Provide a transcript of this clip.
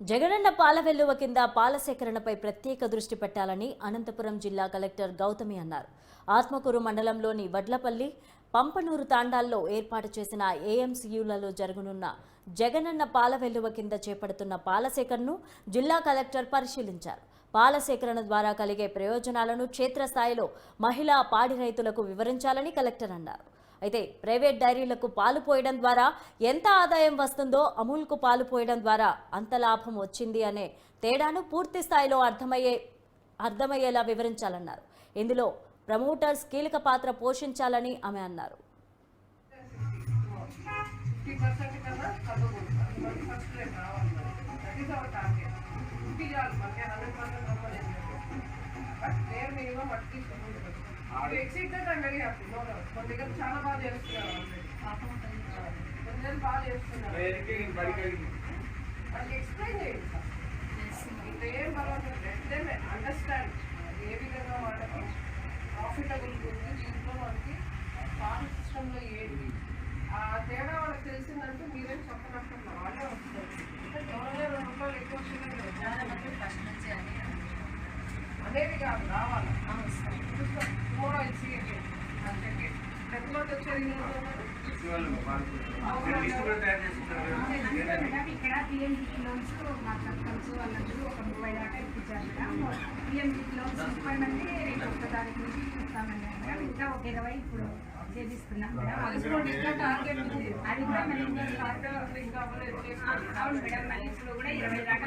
జగనన్న పాల వెల్లువ కింద పాల సేకరణపై ప్రత్యేక దృష్టి పెట్టాలని అనంతపురం జిల్లా కలెక్టర్ గౌతమి అన్నారు. ఆత్మకూరు మండలంలోని వడ్లపల్లి, పంపనూరు తాండాల్లో ఏర్పాటు చేసిన ఏఎంసీయూలలో జరగనున్న జగనన్న పాల వెల్లువ కింద చేపడుతున్న పాల సేకరణను జిల్లా కలెక్టర్ పరిశీలించారు. పాల సేకరణ ద్వారా కలిగే ప్రయోజనాలను క్షేత్రస్థాయిలో మహిళా పాడి రైతులకు వివరించాలని కలెక్టర్ అన్నారు. అయితే ప్రైవేట్ డైరీలకు పాలు పోయడం ద్వారా ఎంత ఆదాయం వస్తుందో అమూల్కు పాలు పోయడం ద్వారా అంత లాభం వచ్చింది అనే తేడాను పూర్తి స్థాయిలో అర్థమయ్యేలా వివరించాలన్నారు. ఇందులో ప్రమోటర్స్ కీలక పాత్ర పోషించాలని ఆమె అన్నారు. exceed that, I'm very happy. No, no. But they got చాలా బాగా చేస్తున్నారు. కొంచెం బాగా చేస్తున్నారు. అది ఎక్స్ప్లెయిన్ చేయండి సార్. ఇంకేం పర్వాలేదు. లెట్ దెమ్ అండర్స్టాండ్ ఏ విధంగా వాళ్ళకి ప్రాఫిటబుల్ ఉంది, దీంట్లో మనకి పాల సిస్టంలో ఏంటి ఆ తేడా వాళ్ళకి తెలిసిందంటే మీరేం చెప్పనక్కర్లేదు, వాళ్ళే వస్తారు. ఎవరైనా 2 రూపాయలు ఎక్కువ వచ్చిందంటే చాలా మంది ఫస్ట్ నుంచి అనేది కాదు రావాలి. ఇక్కడ పిఎంజీ లోన్స్ మా సర్పంచ్ వాళ్ళందరూ ఒక 30 దాకా ఇప్పించారు మేడం. పిఎంజీ లోన్స్ 30 మంది రేపు ఒక్క తారీఖు నుంచి ఇస్తామండి మేడం. ఇంకా ఒక 20 ఇప్పుడు చేపిస్తున్నాం మేడం. అది కూడా మళ్ళీ అవును మేడం, మళ్ళీ ఇప్పుడు కూడా 20 దాకా